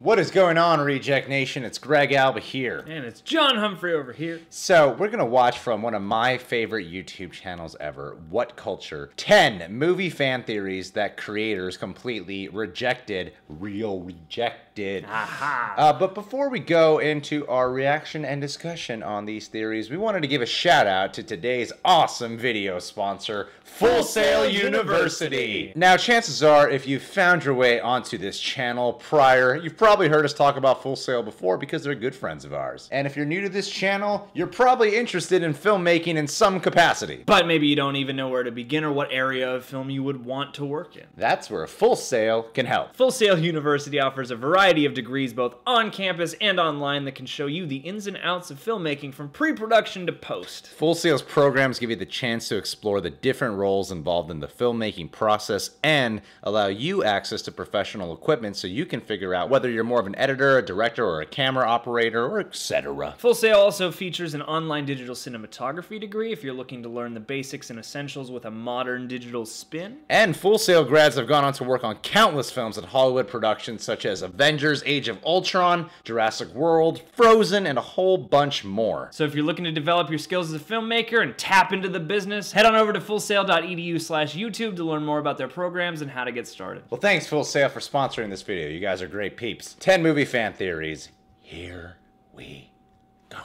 What is going on, Reject Nation? It's Greg Alba here. And it's John Humphrey over here. So, we're going to watch from one of my favorite YouTube channels ever, WhatCulture, 10 movie fan theories that creators completely rejected. Aha. But before we go into our reaction and discussion on these theories, we wanted to give a shout out to today's awesome video sponsor, Full Sail University. Now, chances are, if you found your way onto this channel prior, you've probably heard us talk about Full Sail before because they're good friends of ours. And if you're new to this channel, you're probably interested in filmmaking in some capacity. But maybe you don't even know where to begin or what area of film you would want to work in. That's where Full Sail can help. Full Sail University offers a variety of degrees both on campus and online that can show you the ins and outs of filmmaking from pre-production to post. Full Sail's programs give you the chance to explore the different roles involved in the filmmaking process and allow you access to professional equipment so you can figure out whether you're more of an editor, a director, or a camera operator, or etc. Full Sail also features an online digital cinematography degree if you're looking to learn the basics and essentials with a modern digital spin. And Full Sail grads have gone on to work on countless films at Hollywood productions such as Avengers, Age of Ultron, Jurassic World, Frozen, and a whole bunch more. So if you're looking to develop your skills as a filmmaker and tap into the business, head on over to fullsail.edu/YouTube to learn more about their programs and how to get started. Well, thanks Full Sail for sponsoring this video. You guys are great peeps. 10 movie fan theories. Here we go.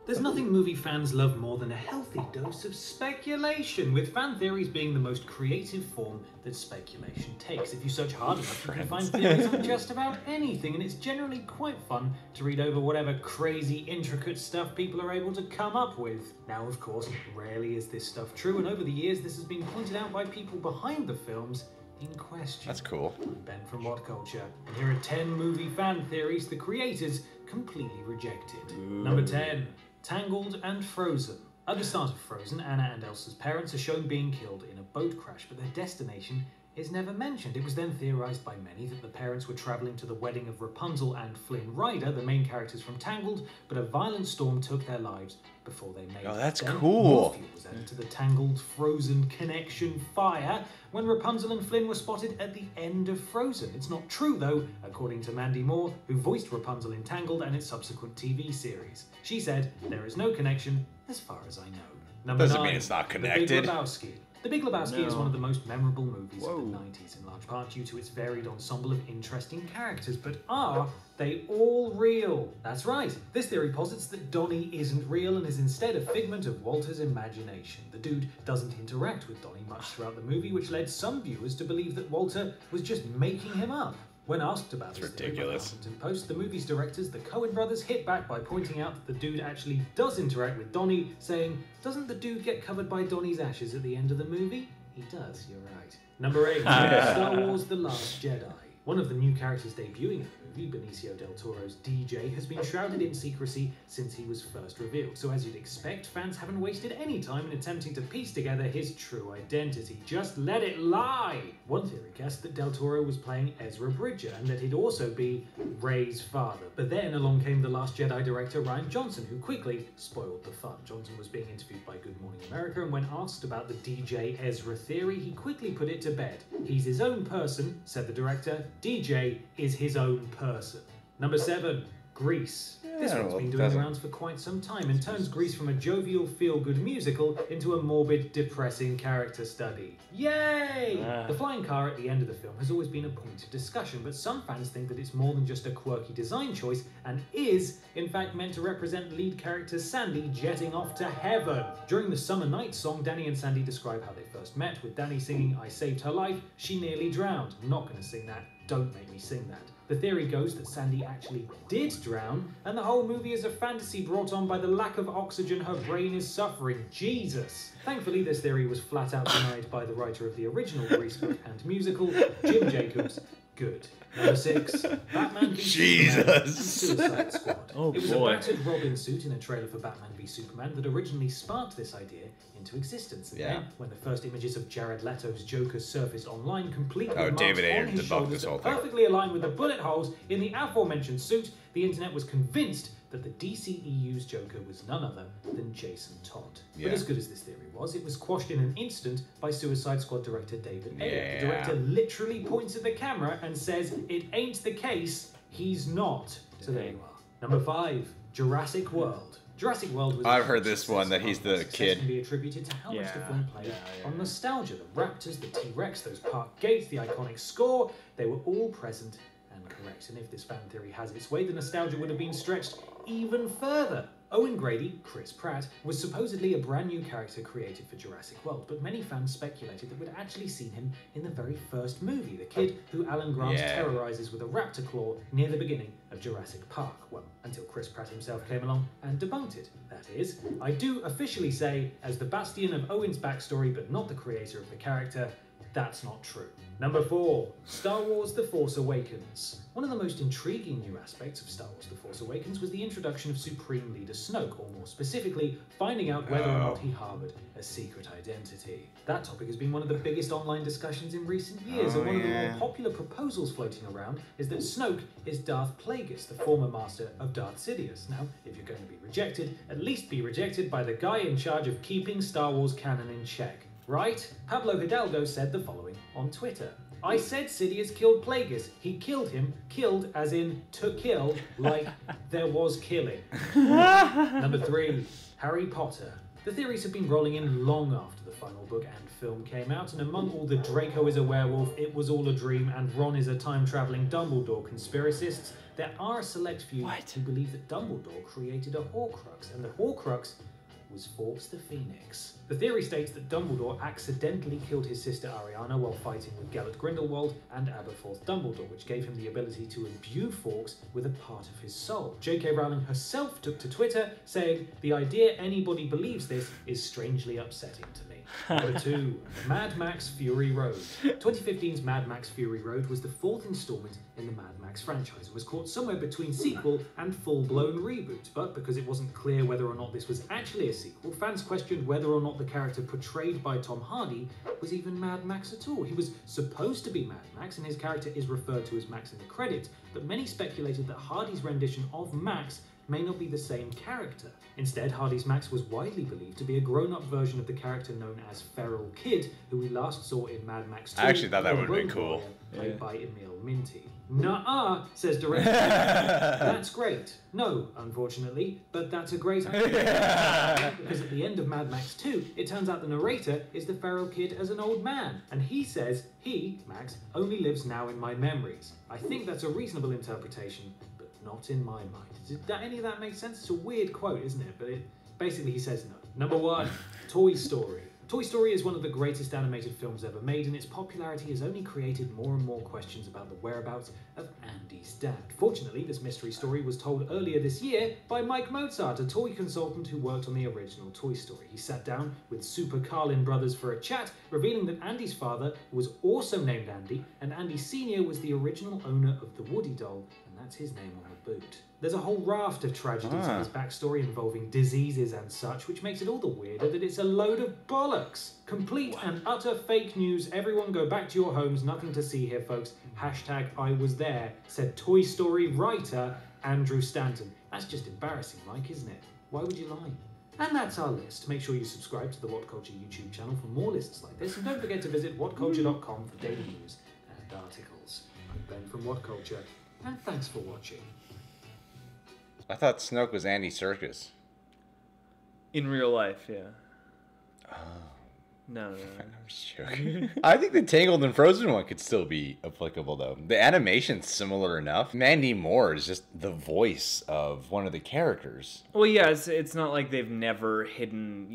There's nothing movie fans love more than a healthy dose of speculation, with fan theories being the most creative form that speculation takes. If you search hard enough, you can find theories on just about anything, and it's generally quite fun to read over whatever crazy, intricate stuff people are able to come up with. Now, of course, rarely is this stuff true, and over the years this has been pointed out by people behind the films in question. That's cool. I'm Ben from WhatCulture, and here are 10 movie fan theories the creators completely rejected. Ooh. Number 10. Tangled and Frozen. At the start of Frozen, Anna and Elsa's parents are shown being killed in a boat crash, but their destination is never mentioned. It was then theorized by many that the parents were traveling to the wedding of Rapunzel and Flynn Rider, the main characters from Tangled, but a violent storm took their lives before they made it. Oh, that's then cool. More fuel was added to the Tangled-Frozen connection fire when Rapunzel and Flynn were spotted at the end of Frozen. It's not true, though, according to Mandy Moore, who voiced Rapunzel in Tangled and its subsequent TV series. She said, "There is no connection, as far as I know." Number Doesn't 9, mean it's not The Big connected. Lebowski. The Big Lebowski is No. one of the most memorable movies Whoa. of the 90s, in large part due to its varied ensemble of interesting characters. But are they all real? That's right. This theory posits that Donnie isn't real and is instead a figment of Walter's imagination. The dude doesn't interact with Donnie much throughout the movie, which led some viewers to believe that Walter was just making him up. When asked about this theory by the ridiculous. Huffington Post, the movie's directors, the Coen brothers, hit back by pointing out that the dude actually does interact with Donnie, saying, "Doesn't the dude get covered by Donnie's ashes at the end of the movie?" He does, you're right. Number 8, Star Wars The Last Jedi. One of the new characters debuting in the movie, Benicio del Toro's DJ, has been shrouded in secrecy since he was first revealed. So as you'd expect, fans haven't wasted any time in attempting to piece together his true identity. Just let it lie! One theory guessed that del Toro was playing Ezra Bridger and that he'd also be Rey's father. But then along came The Last Jedi director Rian Johnson, who quickly spoiled the fun. Johnson was being interviewed by Good Morning America, and when asked about the DJ Ezra theory, he quickly put it to bed. "He's his own person," said the director. "DJ is his own person." Number 7. Grease. This one's been doing the rounds for quite some time and turns Grease from a jovial, feel-good musical into a morbid, depressing character study. Yay! The flying car at the end of the film has always been a point of discussion, but some fans think that it's more than just a quirky design choice and is, in fact, meant to represent lead character Sandy jetting off to heaven. During the Summer Night song, Danny and Sandy describe how they first met, with Danny singing "I saved her life, she nearly drowned." I'm not going to sing that. Don't make me sing that. The theory goes that Sandy actually did drown, and the whole movie is a fantasy brought on by the lack of oxygen her brain is suffering. Jesus! Thankfully, this theory was flat out denied by the writer of the original Grease book and musical, Jim Jacobs. Good. Number 6, Batman v Superman and Suicide Squad. Oh, it was boy. a battered Robin suit in a trailer for Batman v Superman that originally sparked this idea into existence. And then, when the first images of Jared Leto's Joker surfaced online, completely marked David Ayer on his debunked shoulders this whole that thing. perfectly aligned with the bullet holes in the aforementioned suit, the internet was convinced that the DCEU's Joker was none other than Jason Todd. Yeah. But as good as this theory was, it was quashed in an instant by Suicide Squad director David Ayer. Yeah. The director literally points at the camera and says, "It ain't the case, he's not." So there you are. Number 5, Jurassic World. Jurassic World was... I've heard this one, that he's the kid. Can be attributed to how much the film played Yeah. on nostalgia. The raptors, the T-Rex, those park gates, the iconic score, they were all present and correct. And if this fan theory has its way, the nostalgia would have been stretched even further. Owen Grady, Chris Pratt, was supposedly a brand new character created for Jurassic World, but many fans speculated that we'd actually seen him in the very first movie, the kid who Alan Grant terrorizes with a raptor claw near the beginning of Jurassic Park. Well, until Chris Pratt himself came along and debunked it, that is. I do officially say, as the bastion of Owen's backstory but not the creator of the character, that's not true. Number 4, Star Wars The Force Awakens. One of the most intriguing new aspects of Star Wars The Force Awakens was the introduction of Supreme Leader Snoke, or more specifically, finding out whether or not he harbored a secret identity. That topic has been one of the biggest online discussions in recent years, and one of the more popular proposals floating around is that Snoke is Darth Plagueis, the former master of Darth Sidious. Now, if you're going to be rejected, at least be rejected by the guy in charge of keeping Star Wars canon in check. Right? Pablo Hidalgo said the following on Twitter. "I said Sidious killed Plagueis. He killed him. Killed as in to kill, like there was killing." Number 3, Harry Potter. The theories have been rolling in long after the final book and film came out, and among all the Draco is a werewolf, it was all a dream, and Ron is a time-travelling Dumbledore conspiracists, there are a select few who believe that Dumbledore created a Horcrux, and the Horcrux was Fawkes the Phoenix. The theory states that Dumbledore accidentally killed his sister Ariana while fighting with Gellert Grindelwald and Aberforth Dumbledore, which gave him the ability to imbue Fawkes with a part of his soul. J.K. Rowling herself took to Twitter, saying, "The idea anybody believes this is strangely upsetting to me." Number 2, Mad Max Fury Road. 2015's Mad Max Fury Road was the 4th installment in the Mad Max franchise and was caught somewhere between sequel and full-blown reboot. But because it wasn't clear whether or not this was actually a sequel, fans questioned whether or not the character portrayed by Tom Hardy was even Mad Max at all. He was supposed to be Mad Max, and his character is referred to as Max in the credits, but many speculated that Hardy's rendition of Max may not be the same character. Instead, Hardy's Max was widely believed to be a grown-up version of the character known as Feral Kid, who we last saw in Mad Max 2. I actually thought that would have been cool. Played by Emil Minty. Nuh-uh, says director. That's great. No, unfortunately, but that's a great idea. Because at the end of Mad Max 2, it turns out the narrator is the Feral Kid as an old man, and he says he, Max, only lives now in my memories. I think that's a reasonable interpretation, but not in my mind. Did any of that make sense? It's a weird quote, isn't it? But basically he says no. Number 1, Toy Story. Toy Story is one of the greatest animated films ever made, and its popularity has only created more and more questions about the whereabouts of Andy's dad. Fortunately, this mystery story was told earlier this year by Mike Mozart, a toy consultant who worked on the original Toy Story. He sat down with Super Carlin Brothers for a chat, revealing that Andy's father was also named Andy, and Andy Sr. was the original owner of the Woody doll, and that's his name on the boot. There's a whole raft of tragedies in his backstory involving diseases and such, which makes it all the weirder that it's a load of bollocks. Complete and utter fake news. Everyone go back to your homes. Nothing to see here, folks. Hashtag I was there, said Toy Story writer Andrew Stanton. That's just embarrassing, Mike, isn't it? Why would you lie? And that's our list. Make sure you subscribe to the WhatCulture YouTube channel for more lists like this, and don't forget to visit whatculture.com for daily news and articles. I'm Ben from WhatCulture, and thanks for watching. I thought Snoke was Andy Serkis. In real life, yeah. Oh. No. I'm just joking. I think the Tangled and Frozen one could still be applicable, though. The animation's similar enough. Mandy Moore is just the voice of one of the characters. Well, yeah, it's not like they've never hidden,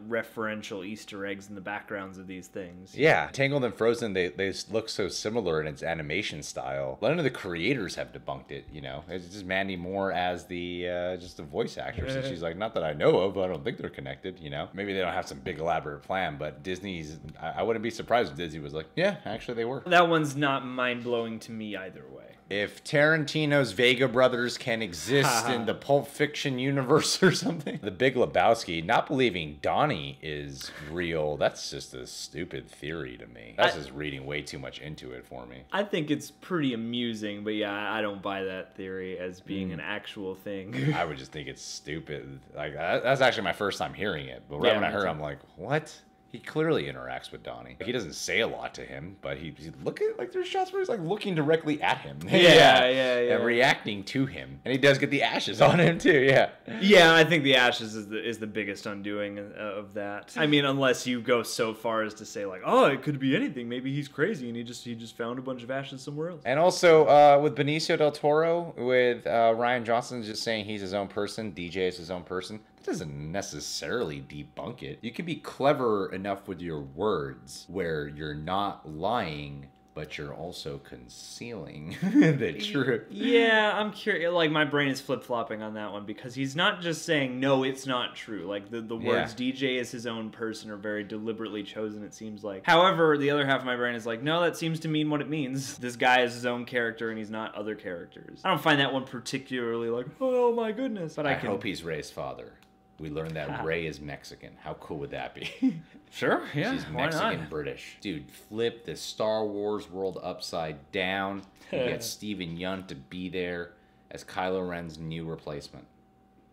referential Easter eggs in the backgrounds of these things. Yeah, Tangled and Frozen, they look so similar in its animation style. None of the creators have debunked it, It's just Mandy Moore as the just the voice actress. And she's like, not that I know of, but I don't think they're connected, Maybe they don't have some big elaborate plan, but Disney's, I wouldn't be surprised if Disney was like, yeah, actually they were. That one's not mind-blowing to me either way. if Tarantino's Vega brothers can exist in the Pulp Fiction universe or something. The Big Lebowski, not believing Donnie is real, that's just a stupid theory to me. That's just reading way too much into it for me. I think it's pretty amusing, but yeah, I don't buy that theory as being an actual thing. I would just think it's stupid. Like, that's actually my first time hearing it. But right when I heard it, I'm like, what? He clearly interacts with Donnie. Like, he doesn't say a lot to him, but he's looking, like, there's shots where he's like looking directly at him. Yeah. And reacting to him. And he does get the ashes on him too, yeah. Yeah, I think the ashes is the biggest undoing of that. I mean, unless you go so far as to say like, oh, it could be anything. Maybe he's crazy and he just found a bunch of ashes somewhere else. And also with Benicio del Toro, with Ryan Johnson just saying he's his own person, DJ is his own person. Doesn't necessarily debunk it. You can be clever enough with your words where you're not lying, but you're also concealing the truth. Yeah, I'm curious. Like, my brain is flip-flopping on that one because he's not just saying, no, it's not true. Like, the words DJ is his own person are very deliberately chosen, it seems like. However, the other half of my brain is like, no, that seems to mean what it means. This guy is his own character and he's not other characters. I don't find that one particularly like, oh my goodness. But I hope he's Ray's father. We learned that Ray is Mexican. How cool would that be? Sure, yeah. She's Mexican British. Dude, flip the Star Wars world upside down. You get Steven Yeun to be there as Kylo Ren's new replacement.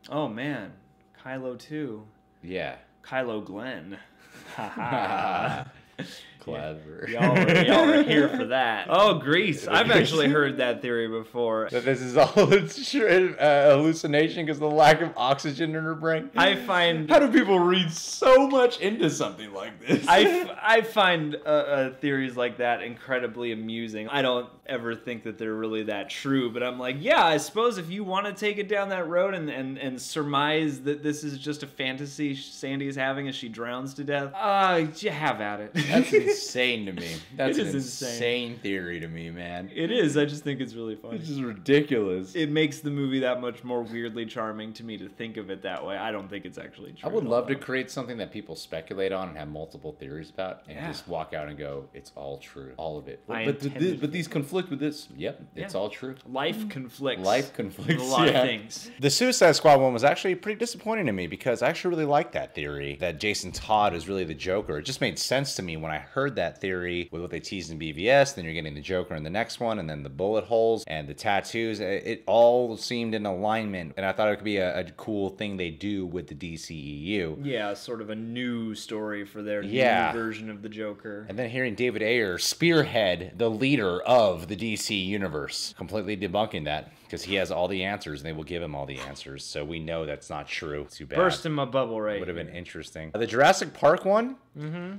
Oh, man. Kylo, too. Yeah. Kylo Glenn. Ha Clever. Y'all are here for that. Oh, Grease. I've actually heard that theory before. That this is all hallucination because of the lack of oxygen in her brain? I find... How do people read so much into something like this? I find theories like that incredibly amusing. I don't ever think that they're really that true, but I'm like, yeah, I suppose if you want to take it down that road and surmise that this is just a fantasy Sandy is having as she drowns to death, you have at it. That's insane to me. That's an insane theory to me, man. It is. I just think it's really funny. It's just ridiculous. It makes the movie that much more weirdly charming to me to think of it that way. I don't think it's actually true. I would love to create something that people speculate on and have multiple theories about and just walk out and go, it's all true. All of it. But these conflict with this. Yep, it's all true. Life conflicts. Life conflicts. With a lot of things. The Suicide Squad one was actually pretty disappointing to me because I actually really liked that theory that Jason Todd is really the Joker. It just made sense to me when I heard that theory with what they teased in BVS, then you're getting the Joker in the next one, and then the bullet holes and the tattoos. It all seemed in alignment, and I thought it could be a cool thing they do with the DCEU. Yeah, sort of a new story for their new version of the Joker. And then hearing David Ayer spearhead the leader of the DC universe, completely debunking that. Because he has all the answers, and they will give him all the answers. So we know that's not true. Too bad. Burst in my bubble right Would have been interesting. The Jurassic Park one,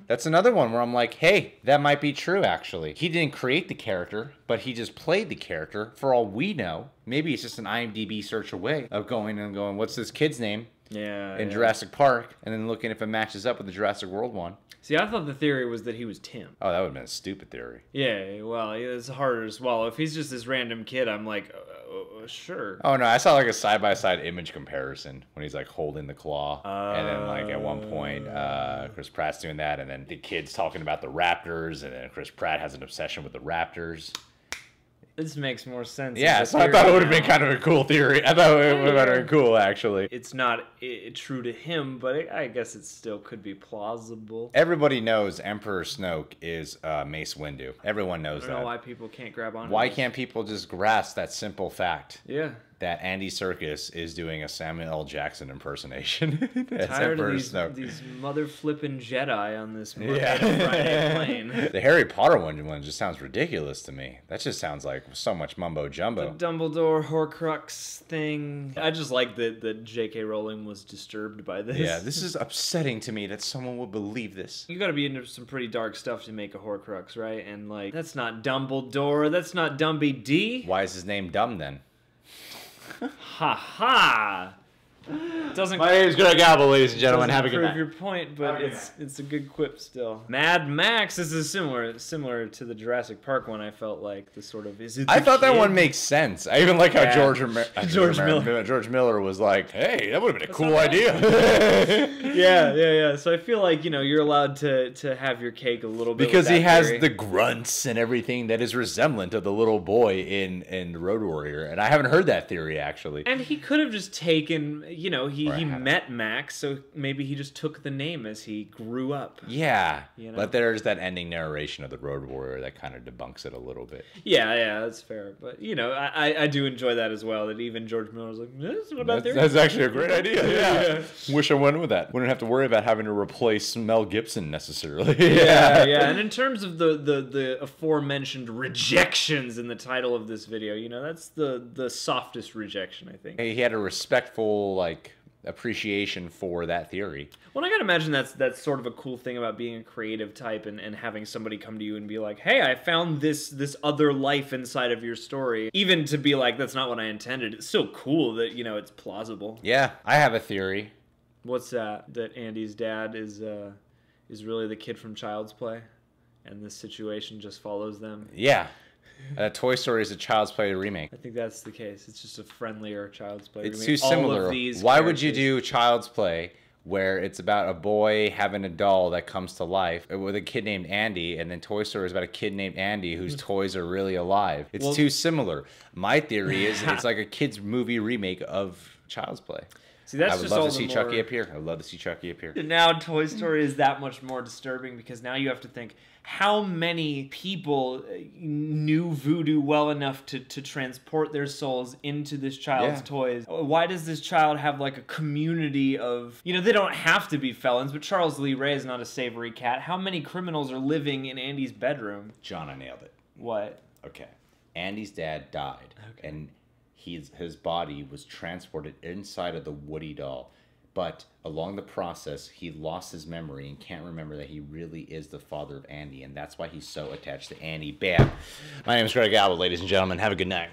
that's another one where I'm like, hey, that might be true, actually. He didn't create the character, but he just played the character. For all we know, maybe it's just an IMDb search away of going, what's this kid's name? In Jurassic Park, and then looking if it matches up with the Jurassic World one. See, I thought the theory was that he was Tim. Oh, that would have been a stupid theory. Yeah, well, it's harder to swallow. If he's just this random kid, I'm like, sure. Oh, no, I saw like a side-by-side image comparison when he's like holding the claw. And then like at one point, Chris Pratt's doing that, and then the kid's talking about the Raptors, and then Chris Pratt has an obsession with the Raptors. This makes more sense. Yeah, so I thought it would have been kind of a cool theory. I thought it would have been cool, actually. It's not true to him, but I guess it still could be plausible. Everybody knows Emperor Snoke is Mace Windu. Everyone knows that. I don't know why people can't grab on to Why this. can't people just grasp that simple fact? Yeah. That Andy Serkis is doing a Samuel L. Jackson impersonation. Tired of these mother flipping Jedi on this Friday plane. The Harry Potter one just sounds ridiculous to me. That just sounds like so much mumbo jumbo. The Dumbledore Horcrux thing. I just like that J.K. Rowling was disturbed by this. Yeah, this is upsetting to me that someone would believe this. You gotta be into some pretty dark stuff to make a Horcrux, right? And like, that's not Dumbledore. That's not Dumby D. Why is his name Dumb then? Ha ha! Doesn't. My name is Greg Albel, ladies and gentlemen. Have a good prove night. your point, but it's a good quip still. Mad Max. This is similar to the Jurassic Park one. I felt like the sort of I thought that one makes sense. I even like how George Miller was like, "Hey, that would have been a cool idea." yeah. So I feel like you're allowed to have your cake a little bit because with that he has theory. the grunts and everything that is resemblant of the little boy in Road Warrior, and I haven't heard that theory actually. And he could have just taken, he met Max, so maybe he just took the name as he grew up. Yeah, but there's that ending narration of the Road Warrior that kind of debunks it a little bit. Yeah, that's fair. But, I do enjoy that as well, that even George Miller was like, what about theory? That's actually a great idea, yeah. Wish I went with that. Wouldn't have to worry about having to replace Mel Gibson necessarily. Yeah. And in terms of the aforementioned rejections in the title of this video, that's the softest rejection, I think. He had a respectful, appreciation for that theory. Well, I gotta imagine that's sort of a cool thing about being a creative type and having somebody come to you and be like, hey, I found this other life inside of your story. Even to be like, that's not what I intended. It's so cool that, it's plausible. Yeah, I have a theory. What's that? That Andy's dad is really the kid from Child's Play? And this situation just follows them? Yeah. Toy Story is a Child's Play remake. I think that's the case. It's just a friendlier Child's Play remake. It's too similar. All of these Why would you do Child's Play where it's about a boy having a doll that comes to life with a kid named Andy, and then Toy Story is about a kid named Andy whose toys are really alive? It's too similar. My theory is it's like a kid's movie remake of Child's Play. See, that's I would just love all to see the Chucky more... appear. I would love to see Chucky appear. Now Toy Story is that much more disturbing because now you have to think, how many people knew voodoo well enough to transport their souls into this child's toys? Why does this child have a community of, they don't have to be felons, but Charles Lee Ray is not a savory cat. How many criminals are living in Andy's bedroom? John, I nailed it. What? Okay. Andy's dad died, and his body was transported inside of the Woody doll. But along the process, he lost his memory and can't remember that he really is the father of Andy, and that's why he's so attached to Andy. Bam. My name is Greg Albel, ladies and gentlemen. Have a good night.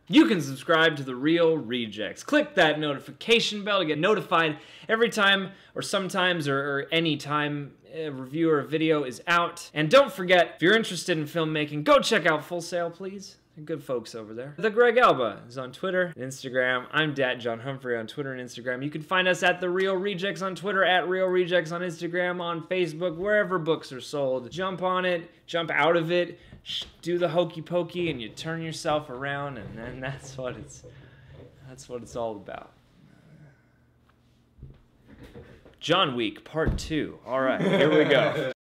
You can subscribe to The Real Rejects. Click that notification bell to get notified every time or sometimes or any time a review or a video is out. And don't forget, if you're interested in filmmaking, go check out Full Sail, please. Good folks over there. The Greg Alba is on Twitter and Instagram. I'm Dat John Humphrey on Twitter and Instagram. You can find us at The Real Rejects on Twitter, at Real Rejects on Instagram, on Facebook, wherever books are sold. Jump on it, jump out of it, do the hokey pokey, and you turn yourself around, and then that's what it's all about. John Week Part 2. All right, here we go.